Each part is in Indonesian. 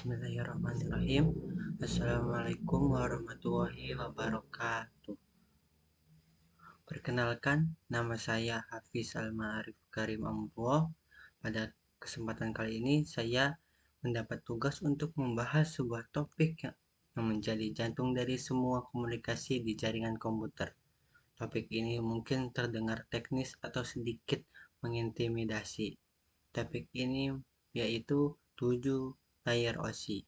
Bismillahirrahmanirrahim. Assalamualaikum warahmatullahi wabarakatuh. Perkenalkan, nama saya Hafiz Al-Ma'arif Karim Amrullah. Pada kesempatan kali ini saya mendapat tugas untuk membahas sebuah topik yang menjadi jantung dari semua komunikasi di jaringan komputer. Topik ini mungkin terdengar teknis atau sedikit mengintimidasi. Topik ini yaitu 7 layer OSI.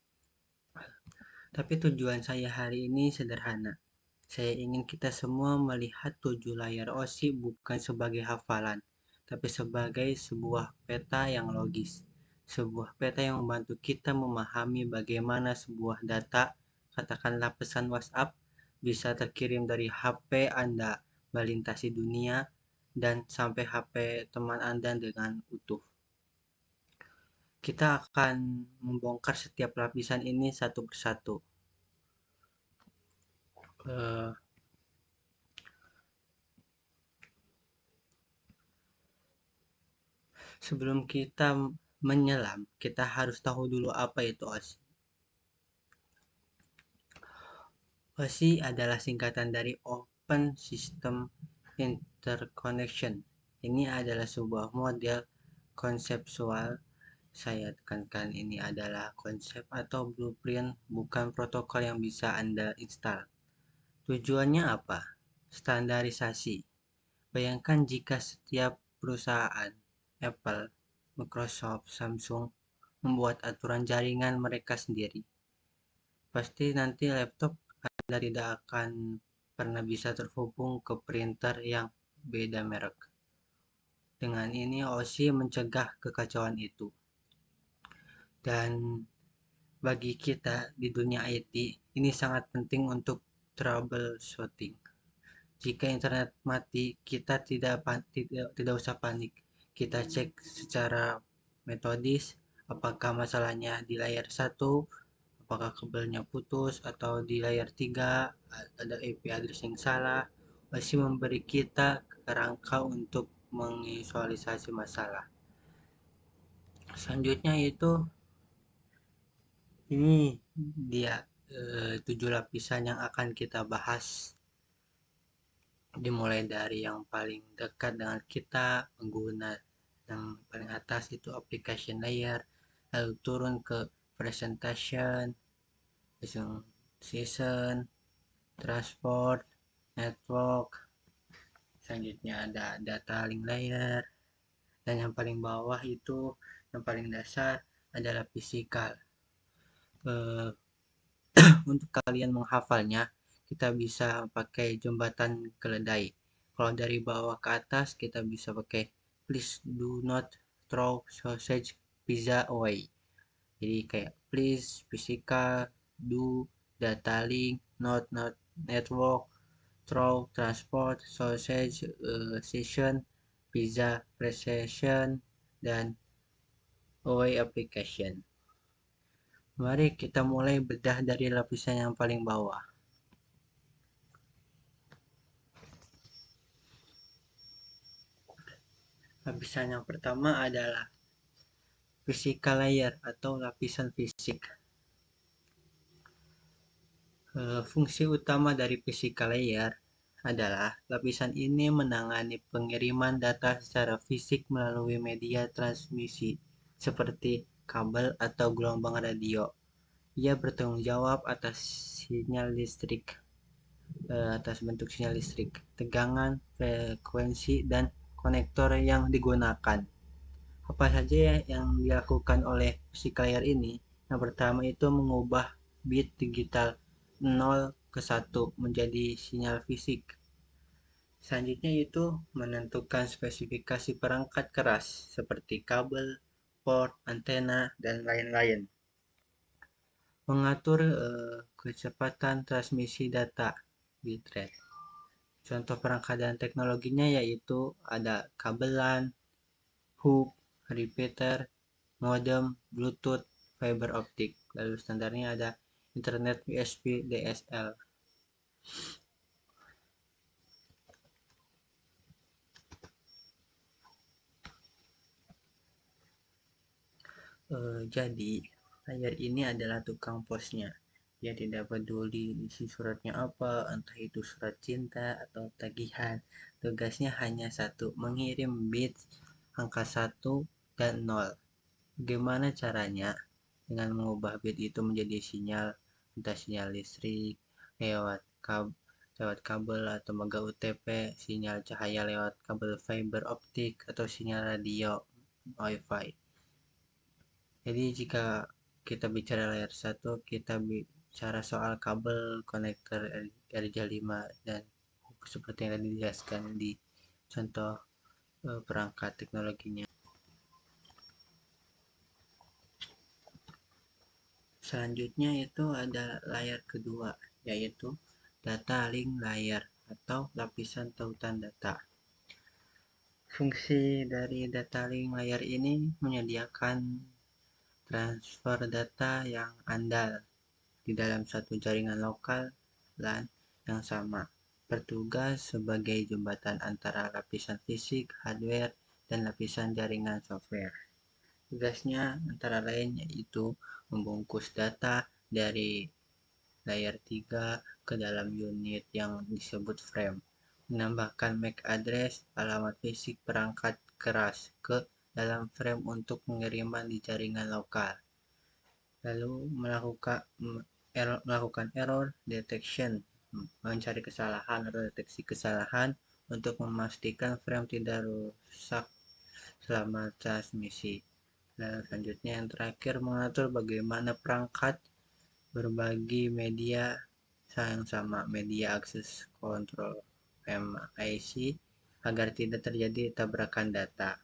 Tapi tujuan saya hari ini sederhana. Saya ingin kita semua melihat 7 layar OSI bukan sebagai hafalan, tapi sebagai sebuah peta yang logis. Sebuah peta yang membantu kita memahami bagaimana sebuah data, katakanlah pesan WhatsApp, bisa terkirim dari HP Anda melintasi dunia dan sampai HP teman Anda dengan utuh. Kita akan membongkar setiap lapisan ini satu persatu. Sebelum kita menyelam, kita harus tahu dulu apa itu OSI. OSI adalah singkatan dari Open System Interconnection. Ini adalah sebuah model konseptual. Saya tekankan ini adalah konsep atau blueprint, bukan protokol yang bisa Anda install. Tujuannya apa? Standarisasi. Bayangkan jika setiap perusahaan, Apple, Microsoft, Samsung, membuat aturan jaringan mereka sendiri. Pasti nanti laptop Anda tidak akan pernah bisa terhubung ke printer yang beda merek. Dengan ini OSI mencegah kekacauan itu. Dan bagi kita di dunia IT, ini sangat penting untuk troubleshooting. Jika internet mati, kita tidak usah panik. Kita cek secara metodis apakah masalahnya di layar 1, apakah kabelnya putus, atau di layar 3 ada IP address yang salah. Masih memberi kita kerangka untuk mengvisualisasi masalah. Selanjutnya itu ini dia 7 lapisan yang akan kita bahas. Dimulai dari yang paling dekat dengan kita, pengguna. Yang paling atas itu application layer, lalu turun ke presentation, session, transport, network. Selanjutnya ada data link layer, dan yang paling bawah itu yang paling dasar adalah physical. Untuk kalian menghafalnya, kita bisa pakai jembatan keledai. Kalau dari bawah ke atas kita bisa pakai please do not throw sausage pizza away. Jadi kayak please, physical, do, data link, not network, throw, transport, sausage, session, pizza, precision, dan away application. Mari kita mulai bedah dari lapisan yang paling bawah. Lapisan yang pertama adalah physical layer atau lapisan fisik. Fungsi utama dari physical layer adalah lapisan ini menangani pengiriman data secara fisik melalui media transmisi seperti kabel atau gelombang radio. Ia bertanggung jawab atas sinyal listrik, atas bentuk sinyal listrik, tegangan, frekuensi, dan konektor yang digunakan. Apa saja yang dilakukan oleh physical layer ini? Yang pertama itu mengubah bit digital 0 ke 1 menjadi sinyal fisik. Selanjutnya itu menentukan spesifikasi perangkat keras seperti kabel, port, antena, dan lain-lain. Mengatur kecepatan transmisi data bitrate. Contoh perangkat dan teknologinya yaitu ada kabelan, hub, repeater, modem, bluetooth, fiber optik. Lalu standarnya ada internet USB DSL. Jadi Layar ini adalah tukang posnya. Dia tidak peduli isi suratnya apa, entah itu surat cinta atau tagihan. Tugasnya hanya satu, mengirim bit angka 1 dan 0. Bagaimana caranya? Dengan mengubah bit itu menjadi sinyal, entah sinyal listrik lewat kabel atau mega UTP, sinyal cahaya lewat kabel fiber optik, atau sinyal radio Wi-Fi. Jadi jika kita bicara layar satu, kita bicara soal kabel konektor RJ5 dan seperti yang tadi dijelaskan di contoh perangkat teknologinya. Selanjutnya itu ada layar kedua, yaitu data link layer atau lapisan tautan data. Fungsi dari data link layer ini menyediakan transfer data yang andal di dalam satu jaringan lokal LAN yang sama, bertugas sebagai jembatan antara lapisan fisik hardware dan lapisan jaringan software. Tugasnya antara lain yaitu membungkus data dari layer 3 ke dalam unit yang disebut frame, menambahkan MAC address alamat fisik perangkat keras ke dalam frame untuk pengiriman di jaringan lokal, lalu melakukan error detection, mencari kesalahan atau deteksi kesalahan untuk memastikan frame tidak rusak selama transmisi. Dan selanjutnya yang terakhir, mengatur bagaimana perangkat berbagi media yang sama, media access control MIC, agar tidak terjadi tabrakan data.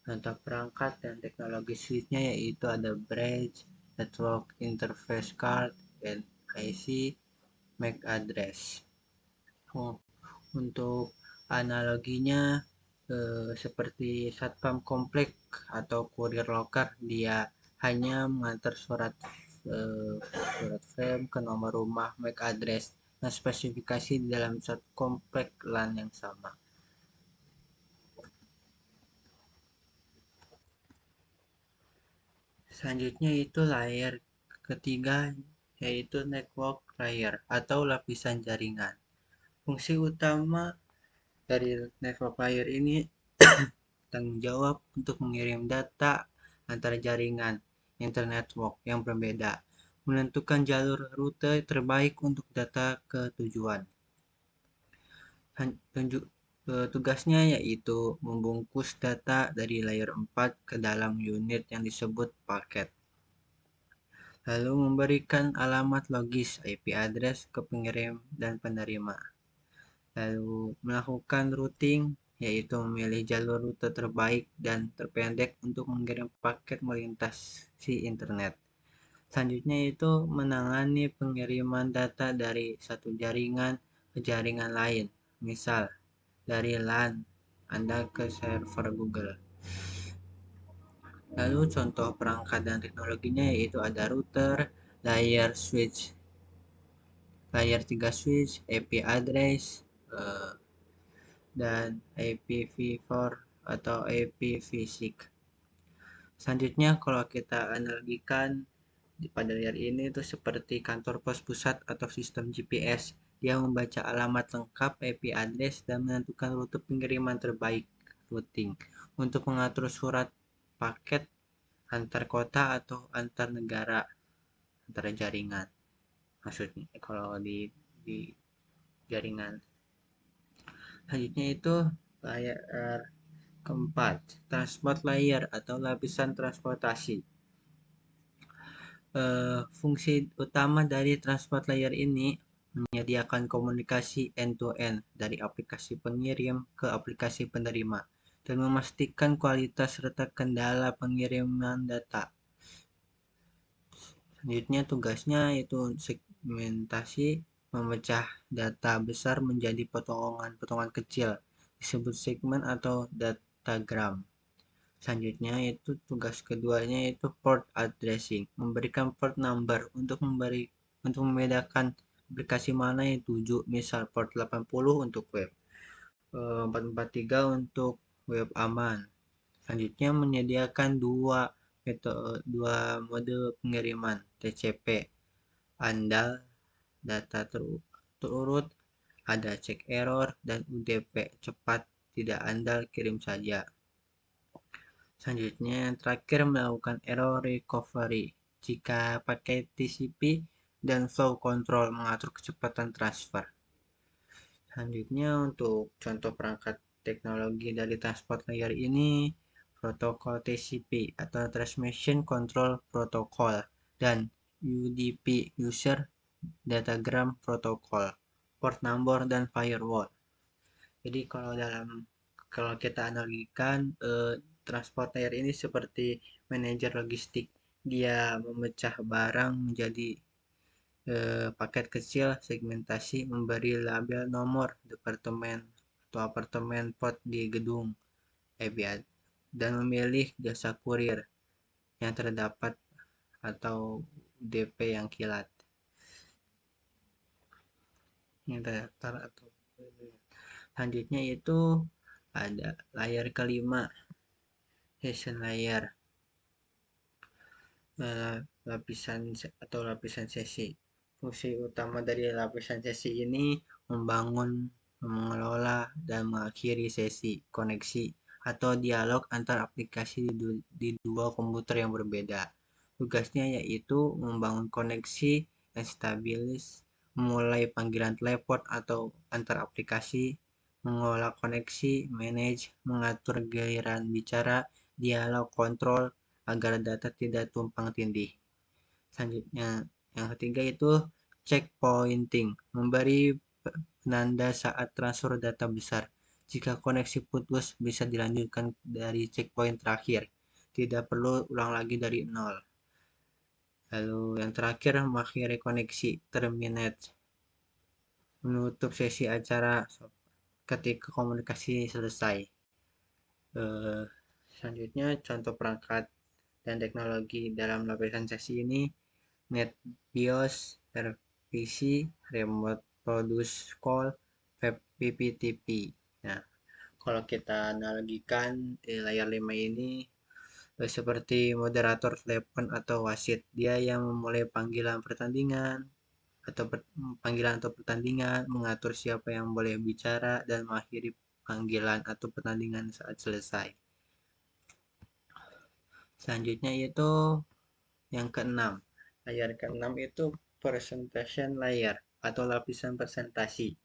Contoh perangkat dan teknologi switchnya yaitu ada bridge, network interface card, dan IC, MAC address. Untuk analoginya seperti satpam komplek atau kurir loker, dia hanya mengantar surat frame ke nomor rumah, MAC address, dan spesifikasi di dalam satu komplek LAN yang sama. Selanjutnya itu layer ketiga, yaitu network layer atau lapisan jaringan. Fungsi utama dari network layer ini tanggung jawab untuk mengirim data antar jaringan internet network yang berbeda, menentukan jalur rute terbaik untuk data ke tujuan. Tugasnya yaitu membungkus data dari layer 4 ke dalam unit yang disebut paket, lalu memberikan alamat logis IP address ke pengirim dan penerima, lalu melakukan routing, yaitu memilih jalur rute terbaik dan terpendek untuk mengirim paket melintasi internet. Selanjutnya itu menangani pengiriman data dari satu jaringan ke jaringan lain, misal dari LAN Anda ke server Google. Lalu contoh perangkat dan teknologinya yaitu ada router, layer switch, layer 3 switch, IP address, dan IPv4 atau IPv6. Selanjutnya kalau kita analogikan pada layar ini itu seperti kantor pos pusat atau sistem GPS. Dia membaca alamat lengkap, IP address, dan menentukan rute pengiriman terbaik, routing, untuk mengatur surat paket antar kota atau antar negara, antara jaringan. Maksudnya kalau di jaringan. Selanjutnya itu layar keempat, transport layer atau lapisan transportasi. Fungsi utama dari transport layer ini menyediakan komunikasi end-to-end dari aplikasi pengirim ke aplikasi penerima dan memastikan kualitas serta kendala pengiriman data. Selanjutnya tugasnya itu segmentasi, memecah data besar menjadi potongan-potongan kecil, disebut segmen atau datagram. Selanjutnya itu tugas keduanya itu port addressing, memberikan port number untuk membedakan aplikasi mana yang dituju, misal port 80 untuk web, 443 untuk web aman. Selanjutnya menyediakan dua dua mode pengiriman TCP andal data terurut, ada cek error, dan UDP cepat tidak andal kirim saja. Selanjutnya yang terakhir melakukan error recovery jika pakai TCP dan flow control mengatur kecepatan transfer. Selanjutnya untuk contoh perangkat teknologi dari transport layer ini, protokol TCP atau Transmission Control Protocol dan UDP User Datagram Protocol, port number dan firewall. Jadi kalau kita analogikan transport layer ini seperti manajer logistik. Dia memecah barang menjadi paket kecil, segmentasi, memberi label nomor departemen atau apartemen port di gedung EBA, dan memilih jasa kurir yang terdapat atau DP yang kilat yang terdaftar atau selanjutnya itu ada layar kelima, session layer, lapisan sesi. Fungsi utama dari lapisan sesi ini membangun, mengelola, dan mengakhiri sesi, koneksi, atau dialog antar aplikasi di dua komputer yang berbeda. Tugasnya yaitu membangun koneksi yang stabilis, memulai panggilan telepon atau antar aplikasi, mengolah koneksi, manage, mengatur giliran bicara, dialog, kontrol, agar data tidak tumpang tindih. Selanjutnya, yang ketiga itu checkpointing, memberi penanda saat transfer data besar. Jika koneksi putus, bisa dilanjutkan dari checkpoint terakhir. Tidak perlu ulang lagi dari nol. Lalu yang terakhir, mengakhiri koneksi, terminate, menutup sesi acara ketika komunikasi selesai. Selanjutnya, contoh perangkat dan teknologi dalam lapisan sesi ini, NetBIOS, RPC, Remote Produce Call, PPTP. Nah, kalau kita analogikan layar 5 ini seperti moderator telepon atau wasit. Dia yang memulai panggilan atau pertandingan, mengatur siapa yang boleh bicara, dan mengakhiri panggilan atau pertandingan saat selesai. Selanjutnya itu yang keenam. Layar keenam itu presentation layer atau lapisan presentasi.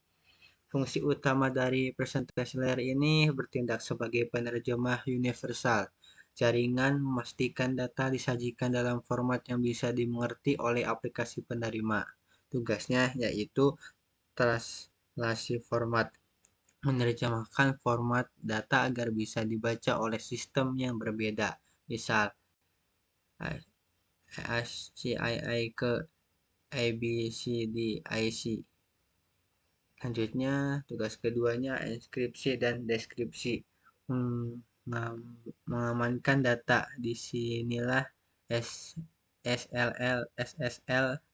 Fungsi utama dari presentasi layer ini bertindak sebagai penerjemah universal. Jaringan memastikan data disajikan dalam format yang bisa dimengerti oleh aplikasi penerima. Tugasnya yaitu translasi format, menerjemahkan format data agar bisa dibaca oleh sistem yang berbeda. Misal HCII ke ABCDIC. Selanjutnya, tugas keduanya inskripsi dan deskripsi. Mengamankan data. Disinilah SSL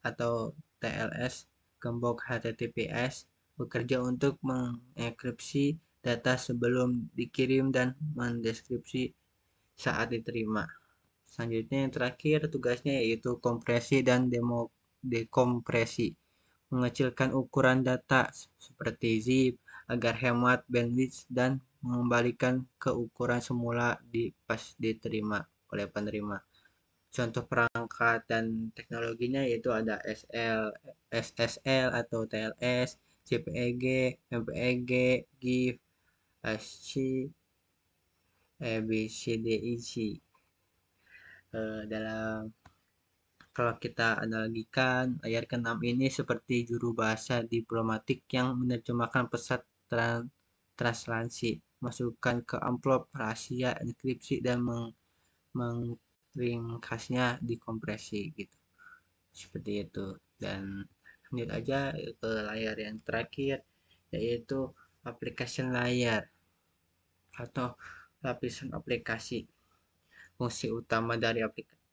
atau TLS, gembok HTTPS, bekerja untuk mengenkripsi data sebelum dikirim dan mendeskripsi saat diterima. Selanjutnya yang terakhir tugasnya yaitu kompresi dan dekompresi, mengecilkan ukuran data seperti zip agar hemat bandwidth dan mengembalikan ke ukuran semula pas diterima oleh penerima. Contoh perangkat dan teknologinya yaitu ada SSL atau TLS, JPEG, MPEG, GIF, ASCII, ABCDIC. Kalau kita analogikan, layar ke-6 ini seperti juru bahasa diplomatik yang menerjemahkan pesan translasi, masukkan ke amplop rahasia, enkripsi, dan mengringkasnya dikompresi gitu. Seperti itu. Dan lanjut aja ke layar yang terakhir, yaitu application layer atau lapisan aplikasi. Fungsi utama dari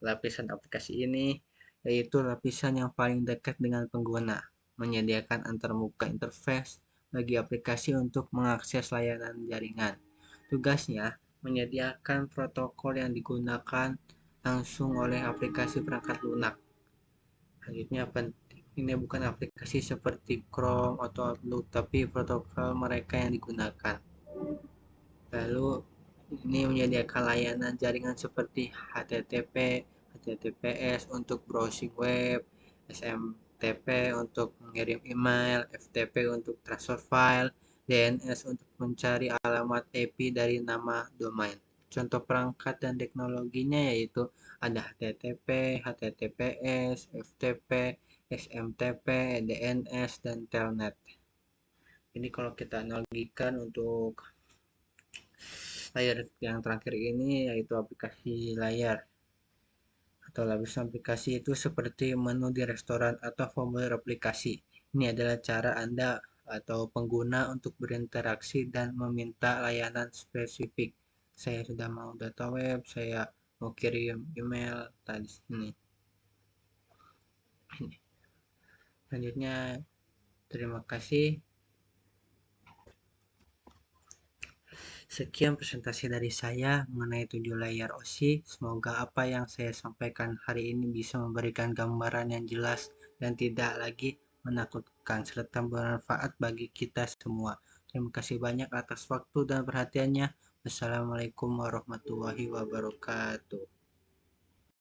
lapisan aplikasi ini yaitu lapisan yang paling dekat dengan pengguna, menyediakan antarmuka interface bagi aplikasi untuk mengakses layanan jaringan. Tugasnya menyediakan protokol yang digunakan langsung oleh aplikasi perangkat lunak. Selanjutnya penting, ini bukan aplikasi seperti Chrome atau Outlook, tapi protokol mereka yang digunakan. Lalu ini menyediakan layanan jaringan seperti HTTP, HTTPS untuk browsing web, SMTP untuk mengirim email, FTP untuk transfer file, DNS untuk mencari alamat IP dari nama domain. Contoh perangkat dan teknologinya yaitu ada HTTP, HTTPS, FTP, SMTP, DNS, dan Telnet. Ini kalau kita analogikan untuk layar yang terakhir ini yaitu aplikasi layar atau lapis aplikasi itu seperti menu di restoran atau formulir aplikasi. Ini adalah cara Anda atau pengguna untuk berinteraksi dan meminta layanan spesifik. Saya sudah mau data web, saya mau kirim email tadi sini. Selanjutnya, terima kasih. Sekian presentasi dari saya mengenai 7 layar OSI. Semoga apa yang saya sampaikan hari ini bisa memberikan gambaran yang jelas dan tidak lagi menakutkan serta bermanfaat bagi kita semua. Terima kasih banyak atas waktu dan perhatiannya. Wassalamualaikum warahmatullahi wabarakatuh.